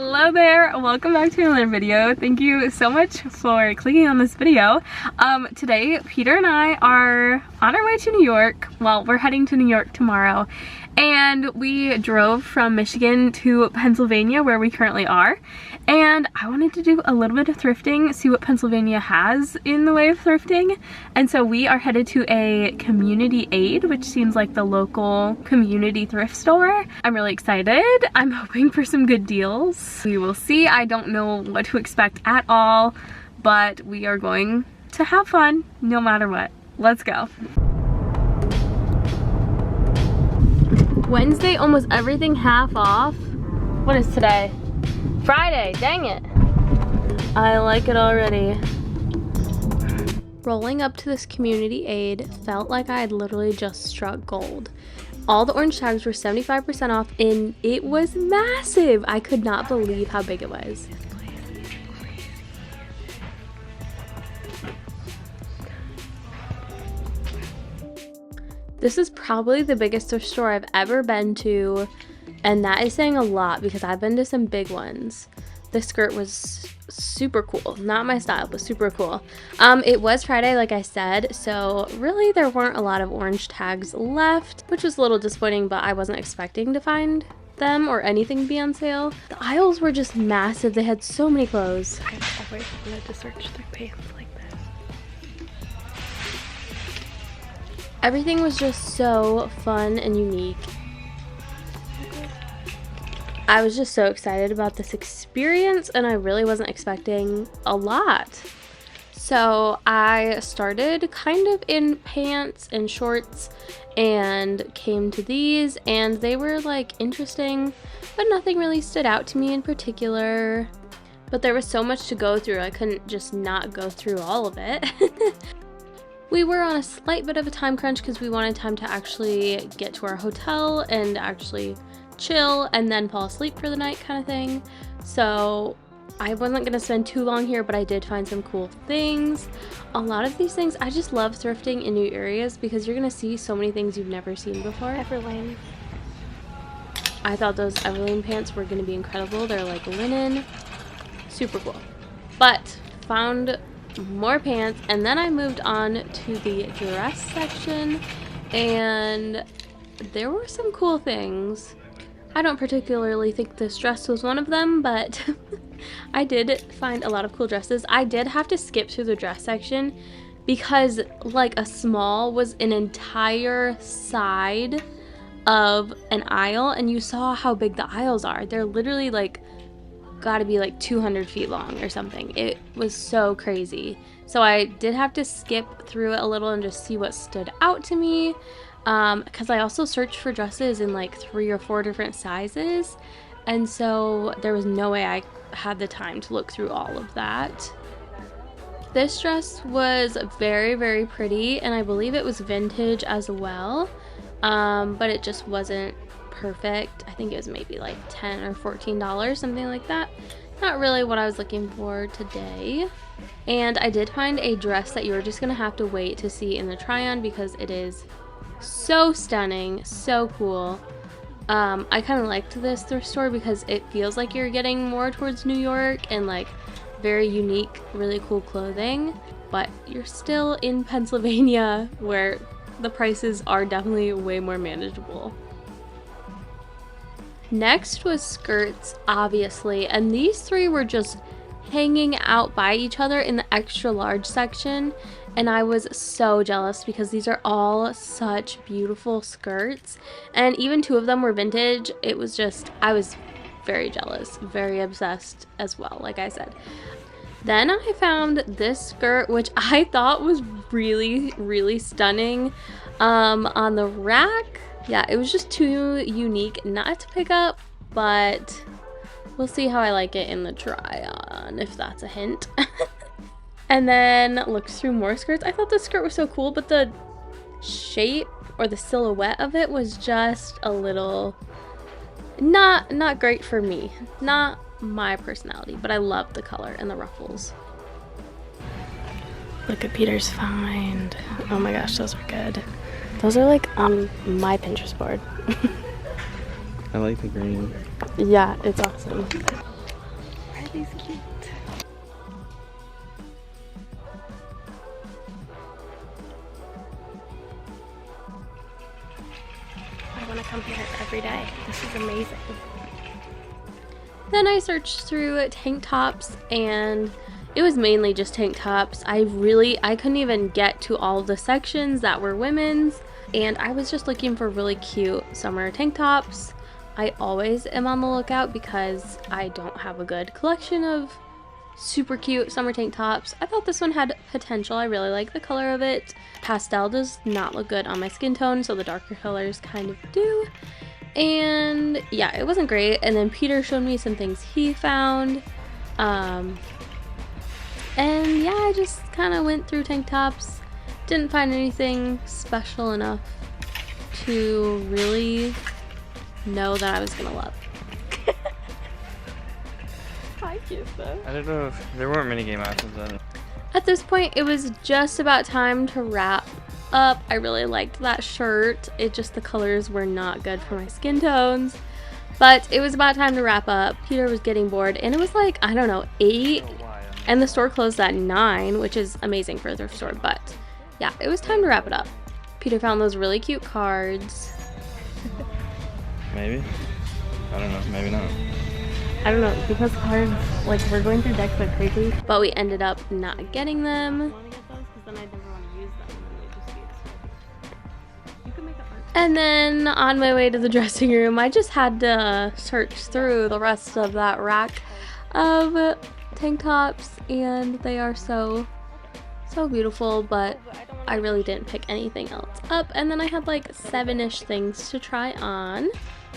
Hello there, welcome back to another video. Thank you so much for clicking on this video. Today Peter and I are on our way to New York. Well, we're heading to New York tomorrow, and we drove from Michigan to Pennsylvania where we currently are, and I wanted to do a little bit of thrifting, see what Pennsylvania has in the way of thrifting. And so we are headed to a community aid, which seems like the local community thrift store. I'm really excited. I'm hoping for some good deals. We will see. I don't know what to expect at all, but we are going to have fun no matter what. Let's go. Wednesday, almost everything half off. What is today? Friday, dang it. I like it already. Rolling up to this community aid felt like I had literally just struck gold. All the orange tags were 75% off and it was massive. I could not believe how big it was. This is probably the biggest thrift store I've ever been to, and that is saying a lot because I've been to some big ones. This skirt was super cool. Not my style, but super cool. It was Friday, like I said, so really there weren't a lot of orange tags left, which was a little disappointing, but I wasn't expecting to find them or anything be on sale. The aisles were just massive. They had so many clothes. I always wanted to search through pants like this. Everything was just so fun and unique. I was just so excited about this experience, and I really wasn't expecting a lot. So I started kind of in pants and shorts and came to these, and they were like interesting, but nothing really stood out to me in particular. But there was so much to go through, I couldn't just not go through all of it. We were on a slight bit of a time crunch because we wanted time to actually get to our hotel and actually chill and then fall asleep for the night kind of thing. So I wasn't going to spend too long here, but I did find some cool things. A lot of these things, I just love thrifting in new areas because you're going to see so many things you've never seen before. Everlane. I thought those Everlane pants were going to be incredible. They're like linen. Super cool. But found more pants, and then I moved on to the dress section, and there were some cool things. I don't particularly think this dress was one of them, but I did find a lot of cool dresses. I did have to skip through the dress section because like a small was an entire side of an aisle, and you saw how big the aisles are. They're literally like gotta be like 200 feet long or something. It was so crazy. So I did have to skip through it a little and just see what stood out to me, because I also searched for dresses in like 3 or 4 different sizes, and so there was no way I had the time to look through all of that. This dress was very, very pretty, and I believe it was vintage as well, but it just wasn't perfect. I think it was maybe like $10 or $14, something like that. Not really what I was looking for today. And I did find a dress that you're just gonna have to wait to see in the try-on because it is so stunning, so cool. I kind of liked this thrift store because it feels like you're getting more towards New York and like very unique, really cool clothing, but you're still in Pennsylvania where the prices are definitely way more manageable. Next was skirts, obviously, and these three were just hanging out by each other in the extra large section, and I was so jealous because these are all such beautiful skirts, and even 2 of them were vintage. It was just, I was very jealous, very obsessed as well, like I said. Then I found this skirt, which I thought was really, really stunning, on the rack. Yeah, it was just too unique not to pick up, but we'll see how I like it in the try-on, if that's a hint. And then looked through more skirts. I thought this skirt was so cool, but the shape or the silhouette of it was just a little not great for me. Not my personality, but I love the color and the ruffles. Look at Peter's find. Oh my gosh, those are good. Those are like on my Pinterest board. I like the green. Yeah, it's awesome. He's cute. I want to come here every day. This is amazing. Then I searched through tank tops, and it was mainly just tank tops. I couldn't even get to all the sections that were women's, and I was just looking for really cute summer tank tops. I always am on the lookout because I don't have a good collection of super cute summer tank tops. I thought this one had potential. I really like the color of it. Pastel does not look good on my skin tone, so the darker colors kind of do. And yeah, it wasn't great. And then Peter showed me some things he found. And yeah, I just kind of went through tank tops. Didn't find anything special enough to really know that I was gonna love. Hi, Kissa. I don't know if there weren't many game options on it. At this point, it was just about time to wrap up. I really liked that shirt. The colors were not good for my skin tones. But it was about time to wrap up. Peter was getting bored, and it was like, I don't know, 8. And the store closed at 9, which is amazing for a thrift store. But yeah, it was time to wrap it up. Peter found those really cute cards. Maybe. I don't know. Maybe not. I don't know, because cards, like, we're going through decks like crazy. But we ended up not getting them. And then on my way to the dressing room, I just had to search through the rest of that rack of tank tops, and they are so beautiful, but I really didn't pick anything else up. And then I had like 7-ish things to try on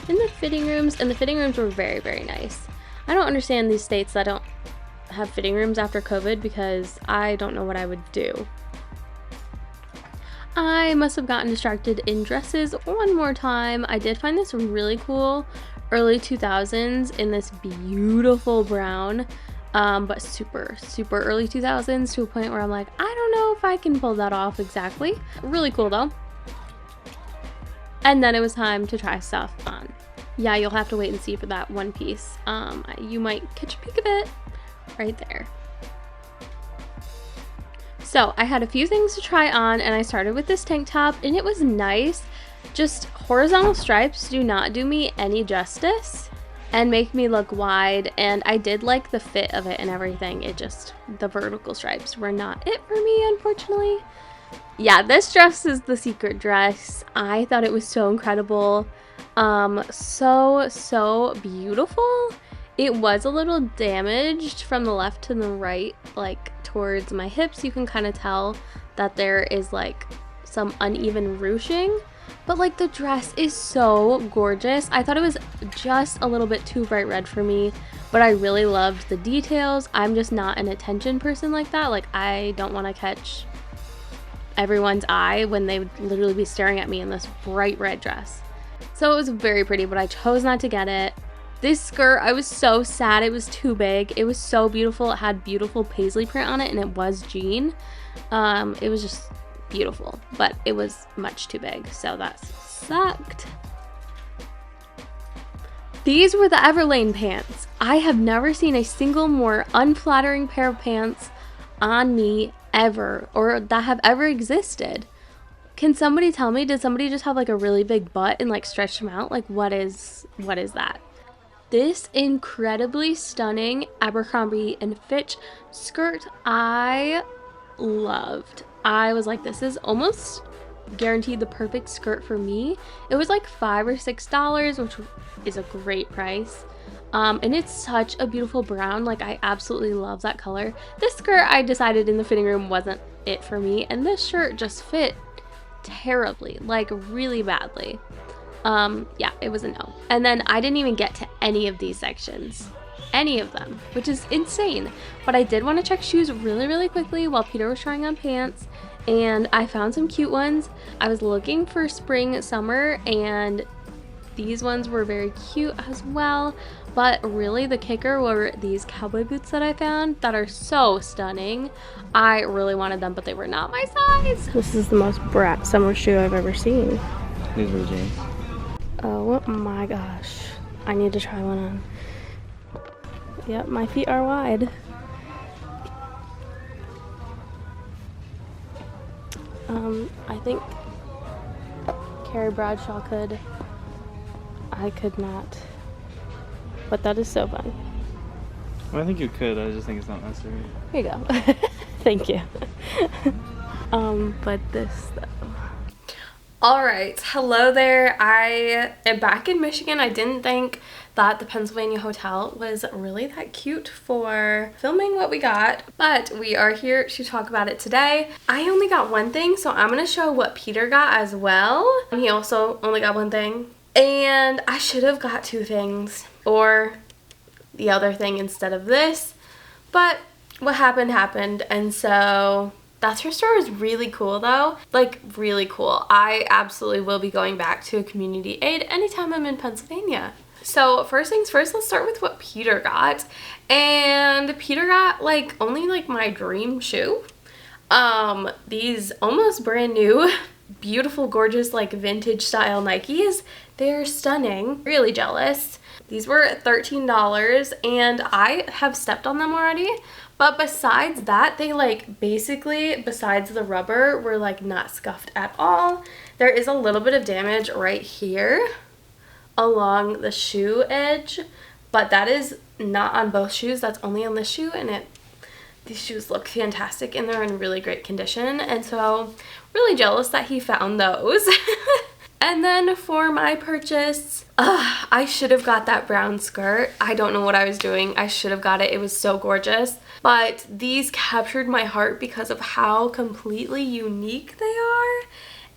in the fitting rooms, and the fitting rooms were very, very nice. I don't understand these states that don't have fitting rooms after COVID, because I don't know what I would do. I must have gotten distracted in dresses one more time. I did find this really cool early 2000s in this beautiful brown, but super early 2000s, to a point where I'm like, I don't know if I can pull that off exactly. Really cool though. And then it was time to try stuff on. Yeah, you'll have to wait and see for that one piece. You might catch a peek of it right there. So I had a few things to try on, and I started with this tank top, and it was nice. Just horizontal stripes do not do me any justice and make me look wide, and I did like the fit of it and everything. The vertical stripes were not it for me, unfortunately. Yeah, this dress is the secret dress. I thought it was so incredible. So beautiful. It was a little damaged from the left to the right, like towards my hips. You can kind of tell that there is like some uneven ruching, but like the dress is so gorgeous. I thought it was just a little bit too bright red for me, but I really loved the details. I'm just not an attention person like that. Like, I don't want to catch everyone's eye when they would literally be staring at me in this bright red dress. So it was very pretty, but I chose not to get it. This skirt, I was so sad it was too big. It was so beautiful. It had beautiful paisley print on it, and it was jean. It was just beautiful, but it was much too big, so that sucked. These were the Everlane pants. I have never seen a single more unflattering pair of pants on me ever, or that have ever existed. Can somebody tell me, did somebody just have like a really big butt and like stretch them out? Like, what is that? This incredibly stunning Abercrombie & Fitch skirt I loved. I was like, this is almost guaranteed the perfect skirt for me. It was like $5 or $6, which is a great price. And it's such a beautiful brown. Like, I absolutely love that color. This skirt, I decided in the fitting room, wasn't it for me, and this shirt just fit terribly, like really badly. Yeah, it was a no. And then I didn't even get to any of these sections, any of them, which is insane. But I did want to check shoes really quickly while Peter was trying on pants, and I found some cute ones. I was looking for spring, summer, and these ones were very cute as well. But really the kicker were these cowboy boots that I found that are so stunning. I really wanted them, but they were not my size. This is the most brat summer shoe I've ever seen. These were jeans. Oh my gosh. I need to try one on. Yep, my feet are wide. I think Carrie Bradshaw could. I could not. But that is so fun. Well, I think you could. I just think it's not necessary. Here you go. Thank you. But this though. Alright, hello there. I am back in Michigan. I didn't think that the Pennsylvania hotel was really that cute for filming what we got, but we are here to talk about it today. I only got one thing, so I'm going to show what Peter got as well. He also only got one thing. And I should have got two things, or the other thing instead of this, but what happened, and so that thrift store is really cool though, like really cool. I absolutely will be going back to a community aid anytime I'm in Pennsylvania. So first things first, let's start with what Peter got. And Peter got like only like my dream shoe. These almost brand new, beautiful, gorgeous, like vintage style Nikes. They're stunning, really jealous. These were $13 and I have stepped on them already. But besides that, they like basically, besides the rubber, were like not scuffed at all. There is a little bit of damage right here along the shoe edge, but that is not on both shoes. That's only on this shoe, and these shoes look fantastic and they're in really great condition. And so really jealous that he found those. And then for my purchase, I should have got that brown skirt. I don't know what I was doing. I should have got it. It was so gorgeous. But these captured my heart because of how completely unique they are.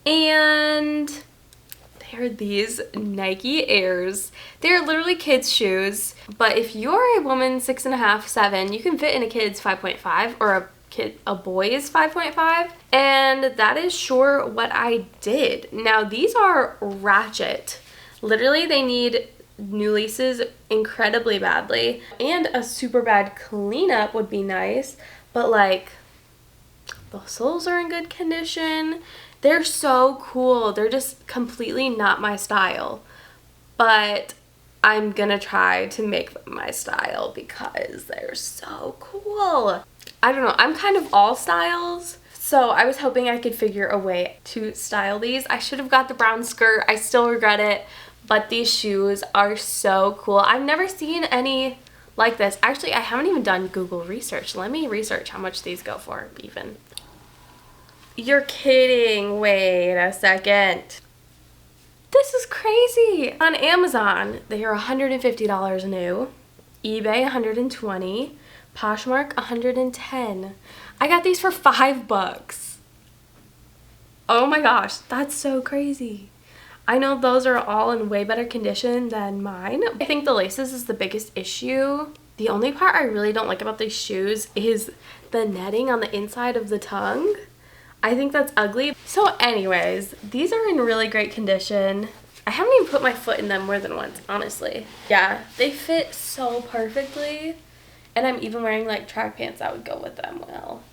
And they're these Nike Airs. They're literally kids' shoes. But if you're a woman 6.5, 7, you can fit in a kid's 5.5 or a boy's 5.5, and that is sure what I did. Now these are ratchet. Literally they need new laces incredibly badly, and a super bad cleanup would be nice, but like the soles are in good condition. They're so cool. They're just completely not my style, but I'm gonna try to make them my style because they're so cool. I don't know, I'm kind of all styles, so I was hoping I could figure a way to style these. I should have got the brown skirt. I still regret it, but these shoes are so cool. I've never seen any like this. Actually, I haven't even done Google research. Let me research how much these go for even. You're kidding. Wait a second. This is crazy. On Amazon, they are $150 new. eBay, $120. Poshmark, $110. I got these for $5. Oh my gosh, that's so crazy. I know those are all in way better condition than mine. I think the laces is the biggest issue. The only part I really don't like about these shoes is the netting on the inside of the tongue. I think that's ugly. So anyways, these are in really great condition. I haven't even put my foot in them more than once, honestly. Yeah, they fit so perfectly. And I'm even wearing like track pants that would go with them well.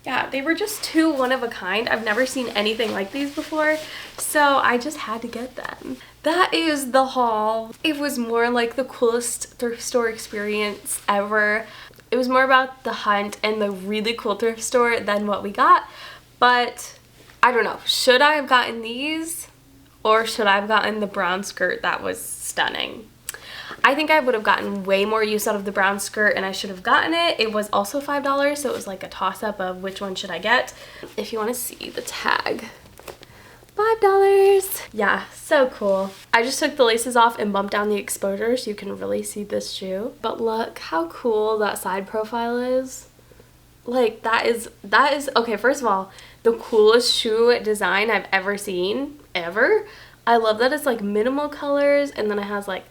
Yeah, they were just too one of a kind. I've never seen anything like these before, so I just had to get them. That is the haul. It was more like the coolest thrift store experience ever. It was more about the hunt and the really cool thrift store than what we got. But I don't know, should I have gotten these or should I have gotten the brown skirt that was stunning? I think I would have gotten way more use out of the brown skirt and I should have gotten it. It was also $5, so it was like a toss-up of which one should I get. If you want to see the tag, $5. Yeah, so cool. I just took the laces off and bumped down the exposure so you can really see this shoe. But look how cool that side profile is. Like that is okay, first of all, the coolest shoe design I've ever seen, ever. I love that it's like minimal colors and then it has like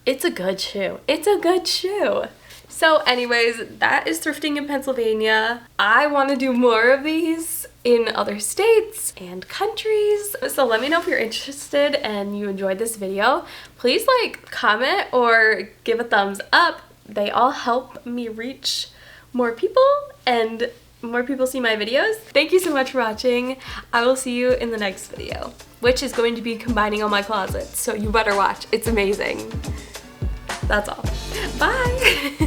it's a good shoe. It's a good shoe. So anyways, that is thrifting in Pennsylvania. I want to do more of these in other states and countries. So let me know if you're interested and you enjoyed this video. Please like, comment, or give a thumbs up. They all help me reach more people and more people see my videos. Thank you so much for watching. I will see you in the next video, which is going to be combining all my closets. So you better watch. It's amazing. That's all. Bye.